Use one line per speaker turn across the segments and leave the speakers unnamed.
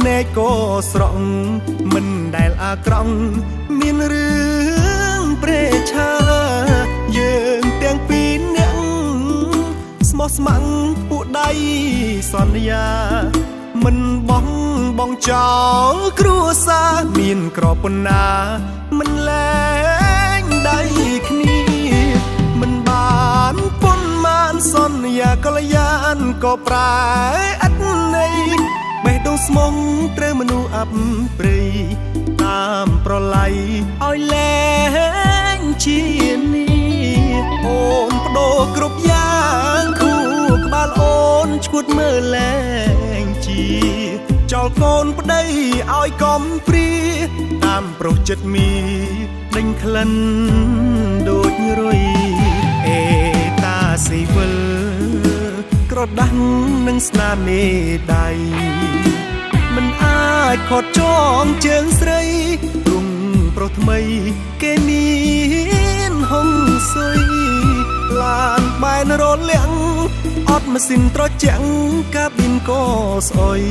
ណែក៏ស្រង់មិនដែលអាក្រង់មានរឿងព្រេឆាយើងទាំងពីរនាក់ស្មោះស្ម័គ្រពួកដៃសន្យាមិនបងចោលគ្រួសារមានក្របប៉ុណ្ណាមិនលែងដៃគ្នាមិនបានប៉ុន្មានសន្យាកល្យានក៏ប្រែឥតន័យបេះដូងស្មុំត្រូវមនុស្សអាប់ព្រៃតាមប្រឡ័យឲ្យលែងជានេះអូនបដូរគ្រប់យ៉ាងគូក្បាលអូនឈួតមើលលែងជាចោលកូនប្តីឲ្យកំព្រាតាមប្រុសចិត្តមីដេញក្លិនដូចរុយអេតាស៊ីវិលក្រដាស់នឹងស្នាមមេដៃមិនអាចខត់ចងជើងស្រីរុងប្រុសថ្មីគេមានហុងសុយឡានបែនរលាក់អត់ម៉ាស៊ីនត្រជាក់កាប៊ីនក៏ស្អុយ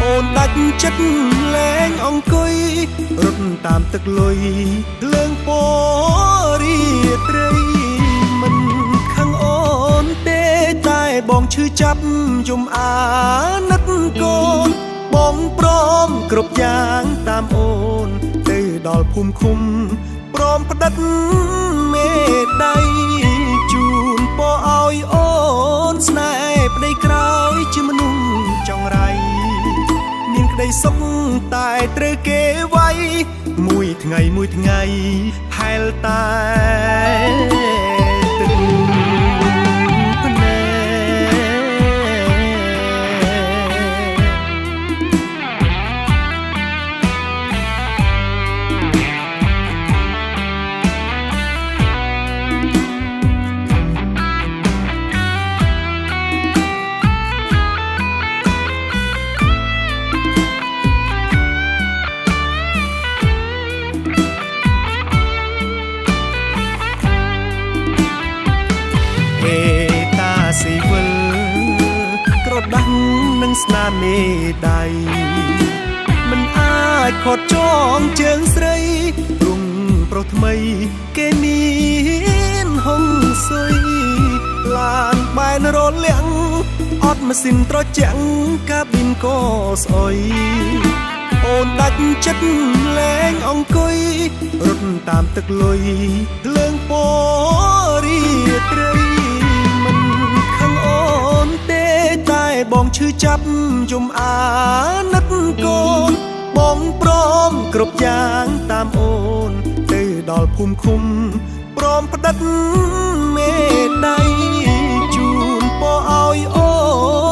អូនដាច់ចិត្តលែងអង្គុយរត់តាមទឹកលុយលើងពរីត្រីមិនខឹងអូនទេតែបងឈឺចាប់យំអាណិតកូនបងព្រមគ្រប់យ៉ាងតាមអូនទៅដល់ភូមិឃុំព្រមផ្ដិតមេដៃជូនពរឲ្យអូនស្នេហ៍ប្តីក្រោយជាមនុស្សចង្រៃមានក្តីសុខតែត្រូវគេវាយមួយថ្ងៃហែលតែទឹកភ្នែក្រដាស់នឹងស្នាមមេដៃមិនអាចខត់ចងជើងស្រីរុងប្រុសថ្មីគេមានហុងសុយឡានបែនរលាក់អត់ម៉ាស៊ីនត្រជាក់កាប៊ីនក៏ស្អុយអូនដាច់ចិត្តលែងអង្គុយរត់តាមទឹកលុយលើងពរីត្រីមិនខឹងអូនទេតែបងឈឺចាប់យំអាណិតកូនបងព្រមគ្រប់យ៉ាងតាមអូនទៅដល់ភូមិឃុំព្រមផ្ដិតមេដៃជូនពរឲ្យអូ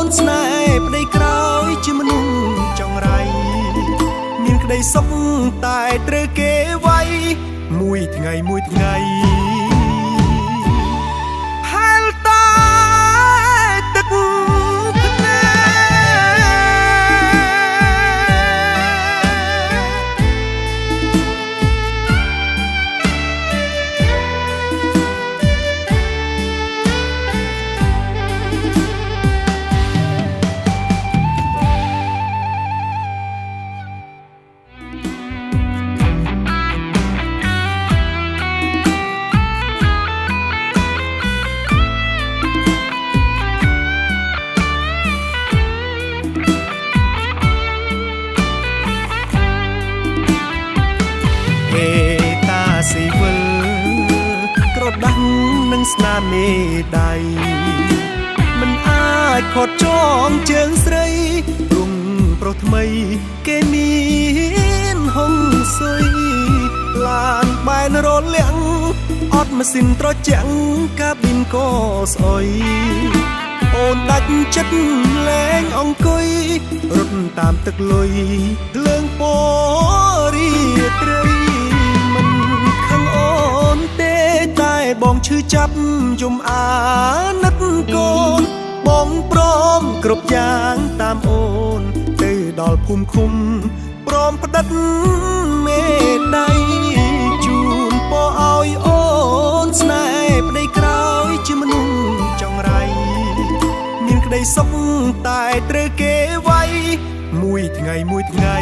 នស្នេហ៍ប្តីក្រោយជាមនុស្សចង្រៃមានក្តីសុខតែត្រូវគេវាយមួយថ្ងៃហែលតែទឹកភ្នែស៊ីវិលក្រដាស់នឹងស្នាមមេដៃមិនអាចខត់ចងជើងស្រីរុងប្រុសថ្មីគេមានហុងសុយឡានបែនរលាក់អត់ម៉ាស៊ីនត្រជាក់កាប៊ីនក៏ស្អុយអូនដាច់ចិត្តលែងអង្គុយរត់តាមទឹកលុយលើងពរីត្រីមិនខឹងអូនទេតែបងឈឺចាប់យំអាណិតកូនបងព្រមគ្រប់យ៉ាងតាមអូនទៅដល់ភូមិឃុំព្រមផ្ដិតមេដៃជូនពរឲ្យអូនស្នេហ៍ប្តីក្រោយជាមនុស្សចង្រៃមានក្តីសុខតែត្រូវគេវាយ មួយថ្ងៃ